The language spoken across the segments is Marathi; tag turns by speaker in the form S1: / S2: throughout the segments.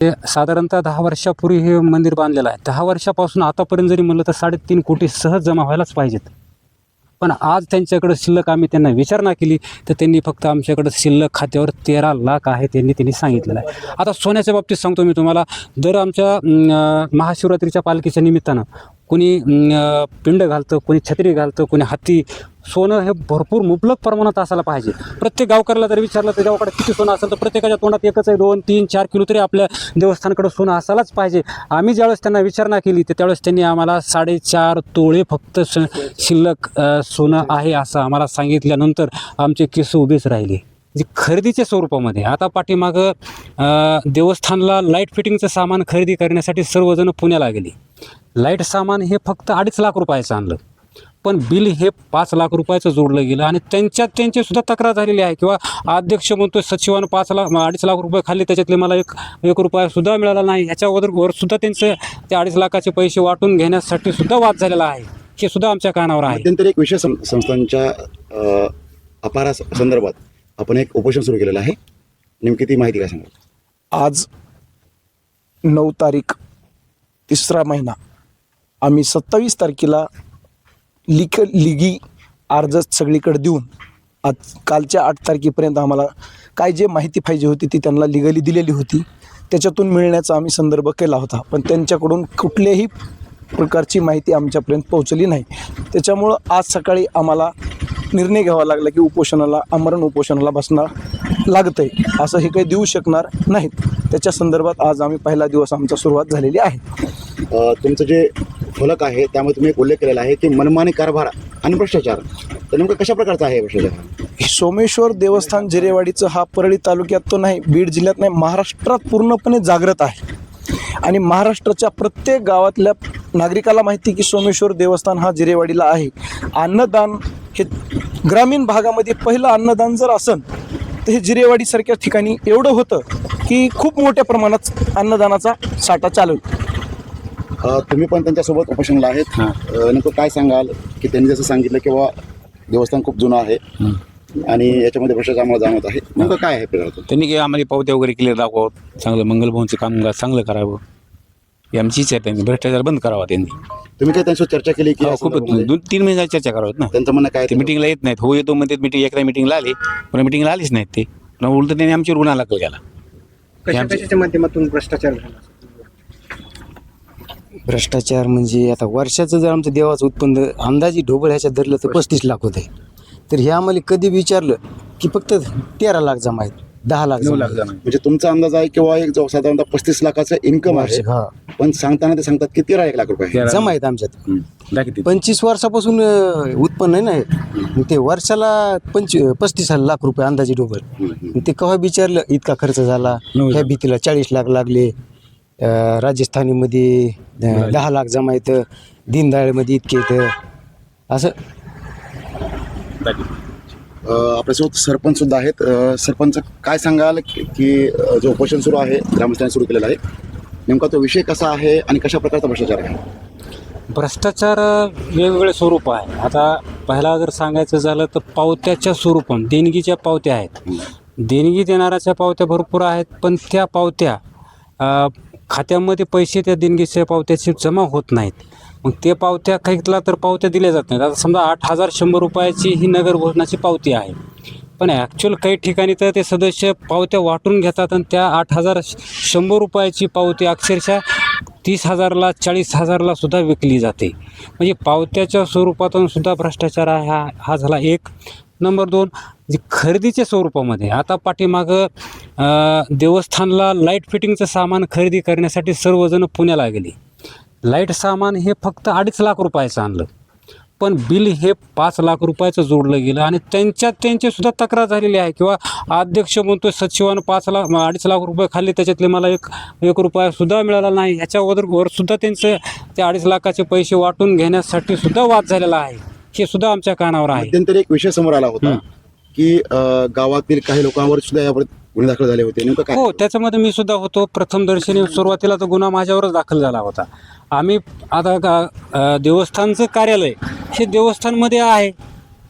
S1: ते साधारणतः 10 वर्षापूर्वी हे मंदिर बांधलेलं आहे. 10 वर्षापासून आतापर्यंत जरी म्हणलं तर 3.5 कोटी सहज जमा व्हायलाच पाहिजेत. पण आज त्यांच्याकडे शिल्लक आम्ही त्यांना विचारणा केली तर त्यांनी फक्त आमच्याकडे शिल्लक खात्यावर 13 लाख आहे त्यांनी सांगितलेलं आहे. आता सोन्याच्या बाबतीत सांगतो मी तुम्हाला, दर आमच्या महाशिवरात्रीच्या पालखीच्या निमित्तानं कोणी पिंड घालतं, कोणी छत्री घालतं, कोणी हाती. सोनं हे भरपूर मुबलक प्रमाणात असायला पाहिजे. प्रत्येक गावकऱ्याला जर विचारलं तर गावाकडे किती सोनं असेल तर प्रत्येकाच्या तोंडात एकच आहे, 2, 3, 4 किलो तरी आपल्या देवस्थानाकडे सोनं असायलाच पाहिजे. आम्ही ज्यावेळेस त्यांना विचारणा केली तर त्यावेळेस त्यांनी आम्हाला 4.5 तोळे फक्त शिल्लक सोनं आहे असं आम्हाला सांगितल्यानंतर आमचे केस उभेच राहिले. जे खरेदीच्या स्वरूपामध्ये आता पाठीमागं देवस्थानला लाईट फिटिंगचं सामान खरेदी करण्यासाठी सर्वजण पुण्याला गेले. लाईट सामान हे फक्त 2.5 लाख रुपयाचं आणलं, पण बिल हे 5 लाख रुपयाचं जोडलं गेलं आणि त्यांची सुद्धा तक्रार झालेली आहे. किंवा अध्यक्ष म्हणतो सचिवानं 2.5 लाख रुपये खाल्ले, त्याच्यातले मला एक रुपया सुद्धा मिळाला नाही. ह्याच्यावर सुद्धा त्यांचं ते 2.5 लाखाचे पैसे वाटून घेण्यासाठी सुद्धा वाद झालेला आहे. हे सुद्धा आमच्या कानावर आहे.
S2: मध्यंतरी एक विशेष संस्थांच्या अपारा संदर्भात आपण एक उपोषण सुरू केलेलं आहे. नेमकी ती माहिती काय सांगा.
S3: आज 9 तारीख 3रा महिना, आम्ही 27 तारखेला लिगी अर्ज सगळीकडे देऊन आज कालच्या 8 तारखेपर्यंत आम्हाला काय जे माहिती पाहिजे होती ती त्यांना लिगली दिलेली होती, त्याच्यातून मिळण्याचा आम्ही संदर्भ केला होता. पण त्यांच्याकडून कुठल्याही प्रकारची माहिती आमच्यापर्यंत पोहोचली नाही. त्याच्यामुळं आज सकाळी आम्हाला निर्णय घ्यावा लागला की आमरण उपोषणाला बसणार लागतं आहे, असं हे काही देऊ शकणार नाहीत. त्याच्या संदर्भात आज आम्ही पहिला दिवस आमचा सुरुवात झालेली आहे.
S2: तुमचं जे फलक आहे त्यामध्ये तुम्ही एक उल्लेख केलेला आहे की मनमानी कारभार आणि भ्रष्टाचार. तर नेमकं कशा प्रकारचा आहे भ्रष्टाचार?
S3: सोमेश्वर देवस्थान जिरेवाडीचं हा परळी तालुक्यात तो नाही, बीड जिल्ह्यात नाही, महाराष्ट्रात पूर्णपणे जागृत आहे. आणि महाराष्ट्राच्या प्रत्येक गावातल्या नागरिकाला माहिती की सोमेश्वर देवस्थान हा जिरेवाडीला आहे. अन्नदान हे ग्रामीण भागामध्ये पहिलं अन्नदान जर असेल तर हे जिरेवाडीसारख्या ठिकाणी एवढं होतं की खूप मोठ्या प्रमाणात अन्नदानाचा साठा चालू.
S2: तुम्ही पण त्यांच्यासोबत उपोषणाला आहेत. नेमकं काय सांगाल की त्यांनी जसं सांगितलं की बाबा देवस्थान खूप जुनं आहे आणि याच्यामध्ये भ्रष्टाचार आम्हाला जाणवत आहे, नेमकं काय आहे प्रकार?
S4: त्यांनी काही आम्हाला पावत्या वगैरे केले दाखवत, चांगलं मंगलभवनचं कामकाज चांगलं करावं ही आमची इच्छा आहे. त्यांनी भ्रष्टाचार बंद करावा. त्यांनी
S2: तुम्ही काय त्यांच्यासोबत चर्चा केली की
S4: खूप 2-3 महिने चर्चा करावं ना.
S2: त्यांचं म्हणणं काय
S4: ते मिटिंगला येत नाहीत. हो येतो म्हणते मिटिंग, एकदा मिटिंगला आली पण मिटिंगला आलीच नाहीत. ते उलट त्यांनी आमची गुन्हा दाखल केला.
S5: कशाच्या माध्यमातून भ्रष्टाचार झाला?
S6: भ्रष्टाचार म्हणजे आता वर्षाचं जर आमचं देवाचं उत्पन्न अंदाजी ढोबळ ह्याच्यात धरलं तर 35 लाख होते. तर हे आम्हाला कधी विचारलं की फक्त 13 लाख जमा आहेत, 10 लाख जमा आहेत.
S2: म्हणजे तुमचा अंदाज आहे किंवा एक जो साधारणतः 35 लाखाचं इन्कम आहे,
S6: हा
S2: पण सांगताना ते सांगतात की 13 लाख रुपये
S6: जमा आहेत आमच्यात. 25 वर्षापासून उत्पन्न आहे ना हे. मग ते वर्षाला 35 लाख रुपये अंदाजी ढोबळ. ते केव्हा विचारलं इतका खर्च झाला, ह्या भीतीला 40 लाख लागले, राजस्थानीमध्ये 10 लाख जमा येतं, दीनदयाळमध्ये इतके येतं असं.
S2: आपल्यासोबत सरपंच सुद्धा आहेत. सरपंच काय सांगाल की जो उपोषण सुरू आहे ग्रामस्थांनी सुरू केलेला आहे, नेमका तो विषय कसा आहे आणि कशा प्रकारचा भ्रष्टाचार आहे?
S1: भ्रष्टाचार वेगवेगळे स्वरूप आहे. आता पहिला जर सांगायचं झालं तर पावत्याच्या स्वरूपात देणगीच्या पावत्या आहेत. देणगी देणाऱ्याच्या पावत्या भरपूर आहेत, पण त्या पावत्या खात्यामध्ये पैसे त्या देणगीच्या पावत्याची जमा होत नाहीत. मग ते पावत्या काहीला तर पावत्या दिल्या जात नाहीत. आता समजा 8,100 रुपयाची ही नगर भोजनाची पावती आहे, पण ॲक्च्युअल काही ठिकाणी तर ते सदस्य पावत्या वाटून घेतात आणि त्या 8,100 रुपयाची पावती अक्षरशः 30,000ला 40,000ला सुद्धा विकली जाते. म्हणजे पावत्याच्या स्वरूपातून सुद्धा भ्रष्टाचार आहे. हा झाला एक. नंबर 2, जे खरेदीच्या स्वरूपामध्ये आता पाठीमागं देवस्थानला लाईट फिटिंगचं सामान खरेदी करण्यासाठी सर्वजण पुण्याला गेले. लाईट सामान हे फक्त 2.5 लाख रुपयाचं आणलं, पण बिल हे 5 लाख रुपयाचं जोडलं गेलं आणि त्यांची सुद्धा तक्रार झालेली आहे. किंवा अध्यक्ष म्हणतो सचिवानं 2.5 लाख रुपये खाल्ले, त्याच्यातले मला एक रुपया सुद्धा मिळाला नाही. ह्याच्यावर सुद्धा त्यांचं ते 2.5 लाखाचे पैसे वाटून घेण्यासाठी सुद्धा वाद झालेला आहे. हे सुद्धा आमच्या कानावर आहे.
S2: मध्यंतरी एक विषय समोर आला होता की गावातील काही लोकांवर सुद्धा यावर गुन्हे दाखल झाले होते, नेमकं काय?
S1: हो, त्याच्यामध्ये मी सुद्धा होतो. प्रथमदर्शनी सुरुवातीला तर गुन्हा माझ्यावरच दाखल झाला होता. आम्ही आता देवस्थानचं कार्यालय हे देवस्थानमध्ये आहे,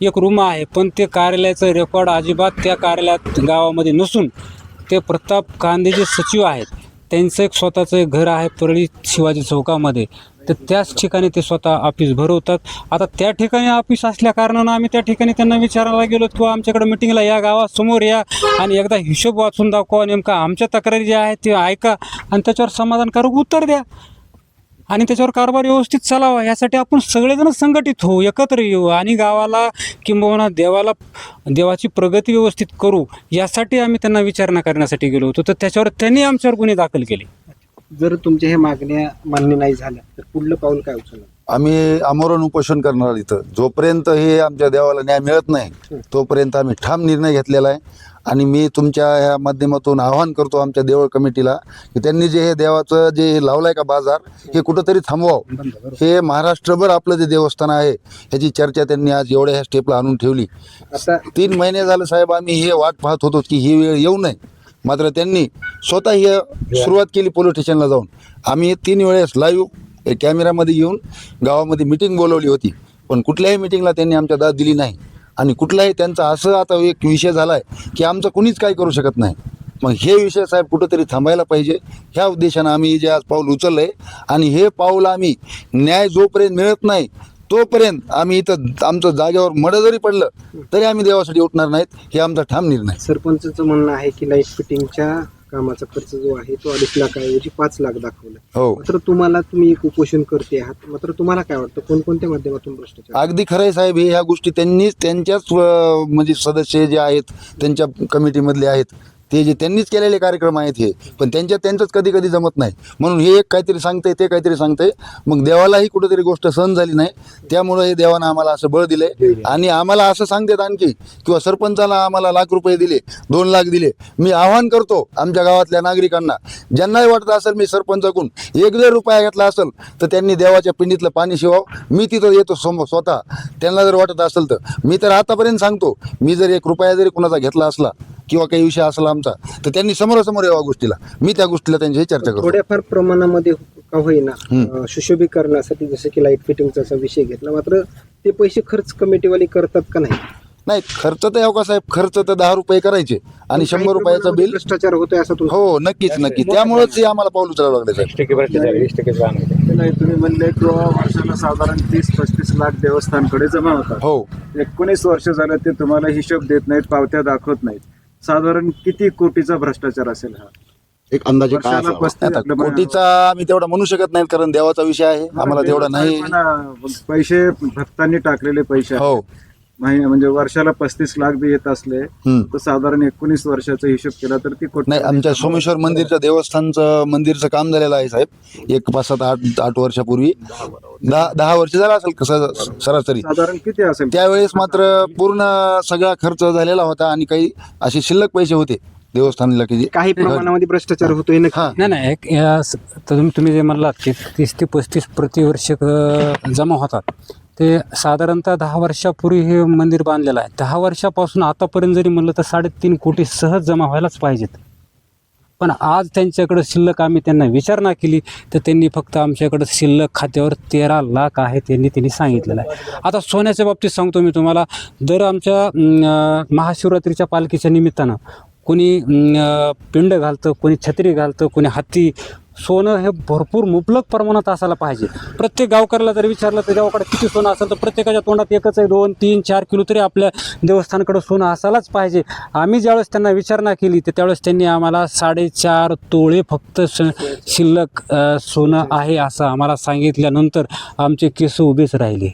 S1: एक रूम आहे, पण ते कार्यालयाचं रेकॉर्ड अजिबात त्या कार्यालयात गावामध्ये नसून ते प्रताप कांदे जे सचिव आहेत त्यांचं एक स्वतःचं एक घर आहे परळी शिवाजी चौकामध्ये, तर त्याच ठिकाणी ते स्वतः ऑफिस भरवतात. आता त्या ठिकाणी ऑफिस असल्या कारणानं आम्ही त्या ठिकाणी त्यांना विचारायला गेलो किंवा आमच्याकडे मिटिंगला या, गावासमोर या आणि एकदा हिशोब वाचून दाखवा, नेमका आमच्या तक्रारी ज्या आहेत ते ऐका आणि त्याच्यावर समाधानकारक उत्तर द्या आणि त्याच्यावर कारभार व्यवस्थित चालावा. यासाठी आपण सगळेजण संघटित होऊ, एकत्र येऊ आणि गावाला किंबहुना देवाची प्रगती व्यवस्थित करू, यासाठी आम्ही त्यांना विचारणा करण्यासाठी गेलो होतो. तर त्याच्यावर त्यांनी आमच्यावर गुन्हे दाखल केले.
S5: जर तुमच्या ह्या मागण्या मान्य नाही झाल्या तर पुढलं पाऊल काय उचलणार?
S7: आम्ही आमरण उपोषण करणार इथं. जोपर्यंत हे आमच्या देवाला न्याय मिळत नाही तोपर्यंत आम्ही ठाम निर्णय घेतलेला आहे. आणि मी तुमच्या ह्या माध्यमातून आवाहन करतो आमच्या देवळ कमिटीला की त्यांनी जे हे देवाचं जे हे लावलंय का बाजार, हे कुठंतरी थांबवावं. हे महाराष्ट्रभर आपलं जे देवस्थान आहे ह्याची चर्चा त्यांनी आज एवढ्या ह्या स्टेपला आणून ठेवली.
S5: आता
S7: 3 महिने झाले साहेब आम्ही हे वाट पाहत होतो की ही वेळ येऊ नये, मात्र त्यांनी स्वतः ही सुरुवात केली पोलीस स्टेशनला जाऊन. आम्ही 3 वेळेस लाईव्ह कॅमेऱ्यामध्ये येऊन गावामध्ये मिटिंग बोलवली होती, पण कुठल्याही मिटिंगला त्यांनी आमच्या दाद दिली नाही. आणि कुठलाही त्यांचा असं आता एक विषय झाला आहे की आमचं कुणीच काही करू शकत नाही. मग हे विषय साहेब कुठंतरी थांबायला पाहिजे. ह्या उद्देशानं आम्ही जे आज पाऊल उचललं आहे आणि हे पाऊल आम्ही न्याय जोपर्यंत मिळत नाही तोपर्यंत आम्ही इथं आमचं जागेवर मडं जरी पडलं तरी आम्ही देवासाठी उठणार नाहीत. हे आमचा ठाम निर्णय.
S5: सरपंचचं म्हणणं आहे की लाईट फिटिंगच्या कामाचा खर्च जो आहे तो 2.5 लाखाऐवजी 5 लाख दाखवला.
S7: हो,
S5: मात्र तुम्ही एक उपोषण करते आहात, मात्र तुम्हाला काय वाटतं कोणकोणत्या माध्यमातून भ्रष्टाचार?
S7: अगदी खरं आहे साहेब. हे ह्या गोष्टी त्यांनीच त्यांच्याच म्हणजे सदस्य जे आहेत त्यांच्या कमिटीमधले आहेत त्यांनीच केलेले कार्यक्रम आहेत हे, पण त्यांचंच कधी कधी जमत नाही. म्हणून हे एक काहीतरी सांगतंय ते काहीतरी सांगतंय, मग देवालाही कुठेतरी गोष्ट सहन झाली नाही. त्यामुळे हे देवानं आम्हाला असं बळ दिलंय आणि आम्हाला असं सांगतात आणखी किंवा सरपंचाला आम्हाला लाख रुपये दिले, 2 लाख दिले. मी आवाहन करतो आमच्या गावातल्या नागरिकांना, ज्यांनाही वाटत असेल मी सरपंचाकडून 1-1.5 रुपया घेतला असेल तर त्यांनी देवाच्या पिंडीतलं पाणी शिवावं. मी तिथं येतो स्वतः. त्यांना जर वाटत असेल तर मी तर आतापर्यंत सांगतो, मी जर 1 रुपया जरी कुणाचा घेतला असला किंवा काही विषय असला आमचा तर त्यांनी समोरासमोर यावा गोष्टीला, मी त्या गोष्टीला त्यांच्याशी चर्चा करतो.
S5: थोड्याफार प्रमाणामध्ये का होईना सुशोभीकरणासाठी जसं की लाईट फिटिंगचा असा विषय घेतला, मात्र ते पैसे खर्च कमिटीवाले करतात का नाही?
S7: नाही, खर्च तर यावं का साहेब, खर्च तर 10 रुपये करायचे आणि 100 रुपयाचं बिल.
S5: भ्रष्टाचार होतोय असं तुम्ही?
S7: हो, नक्कीच. त्यामुळेच हे आम्हाला पाऊल उचलावं लागलं साहेब.
S8: नाही, तुम्ही म्हणले किंवा वर्षाला साधारण 30-35 लाख देवस्थानकडे जमा होतात.
S7: हो,
S8: 19 वर्ष झालं ते तुम्हाला हिशोब देत नाहीत, पावत्या दाखवत नाहीत. साधारण किती कोटीचा भ्रष्टाचार असेल हा?
S2: एक अंदाजे काय
S8: वर्षाला
S2: असावा?
S8: 35
S7: आता कोटीचा आम्ही तेवढा म्हणू शकत नाही कारण देवाचा विषय आहे, आम्हाला तेवढा नाही.
S8: पैसे भक्तांनी टाकलेले पैसे आहेत.
S7: हो,
S8: म्हणजे वर्षाला 35 लाख बी येत असले तर साधारण 19 वर्षाचा हिशोब केला तर ती कोटी.
S7: नाही, आमच्या सोमेश्वर मंदिरच्या देवस्थानचं मंदिरचं काम झालेलं आहे साहेब. 1 5-7-8 वर्षापूर्वी 10 वर्ष झालं असेल कसं सरासरी.
S8: साधारण किती असेल?
S7: त्यावेळेस मात्र पूर्ण सगळा खर्च झालेला होता आणि काही असे शिल्लक पैसे होते देवस्थानला की
S5: काही प्रमाणामध्ये भ्रष्टाचार होतोय ना?
S1: नाही तुम्ही जे म्हणलात की 30 ते 35 प्रतिवर्ष जमा होतात, ते साधारणतः 10 वर्षापूर्वी हे मंदिर बांधलेलं आहे. 10 वर्षापासून आतापर्यंत जरी म्हणलं तर 3.5 कोटी सहज जमा व्हायलाच पाहिजेत. पण आज त्यांच्याकडं शिल्लक आम्ही त्यांना विचारणा केली तर त्यांनी फक्त आमच्याकडं शिल्लक खात्यावर 13 लाख आहे त्यांनी सांगितलेलं आहे. आता सोन्याच्या बाबतीत सांगतो मी तुम्हाला, दर आमच्या महाशिवरात्रीच्या पालखीच्या निमित्तानं कोणी पिंड घालतं, कोणी छत्री घालतं, कोणी हत्ती. सोनं हे भरपूर मुबलक प्रमाणात असायला पाहिजे. प्रत्येक गावकऱ्याला जर विचारलं तर गावाकडे किती सोनं असेल तर प्रत्येकाच्या तोंडात एकच आहे, 2, 3, 4 किलो तरी आपल्या देवस्थानाकडे सोनं असायलाच पाहिजे. आम्ही ज्यावेळेस त्यांना विचारणा केली तर त्यावेळेस त्यांनी आम्हाला 4.5 तोळे फक्त शिल्लक सोनं आहे असं आम्हाला सांगितल्यानंतर आमचे केस उभेच राहिले.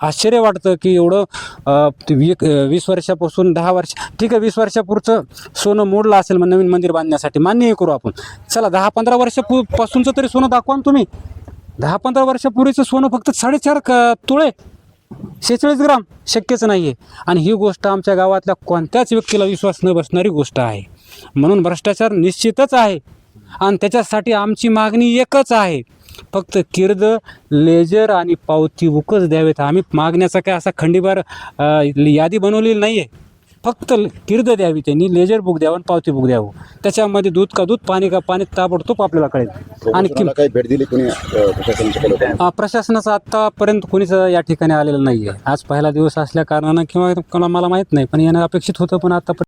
S1: आश्चर्य वाटतं की एवढं 20 वर्षापासून 10 वर्ष, ठीक आहे 20 वर्षापूर्वीचं सोनं मोडलं असेल मग नवीन मंदिर बांधण्यासाठी, मान्यही करू आपण. चला 10-15 वर्षापासूनचं तरी सोनं दाखवा ना तुम्ही. 10-15 वर्षापूर्वीचं सोनं फक्त 4.5 तोळे 46 ग्राम शक्यच नाही आहे. आणि ही गोष्ट आमच्या गावातल्या कोणत्याच व्यक्तीला विश्वास न बसणारी गोष्ट आहे. म्हणून भ्रष्टाचार निश्चितच आहे आणि त्याच्यासाठी आमची मागणी एकच आहे, फक्त किर्द, लेजर आणि पावती बुकच द्यावेत. आम्ही मागण्याचा काय असा खंडीभर यादी बनवलेली नाही आहे. फक्त किर्द द्यावी त्यांनी, लेजर बुक द्यावं आणि पावती बुक द्यावं. त्याच्यामध्ये दूध का दूध, पाणी का पाणी ताबडतोब आपल्याला कळेल. आणि
S2: काही भेट दिली कोणी प्रशासनाच्या?
S1: प्रशासनाचं आत्तापर्यंत कोणीच या ठिकाणी आलेलं नाही आहे. आज पहिला दिवस असल्या कारणानं किंवा मला माहीत नाही, पण यानं अपेक्षित होतं पण आता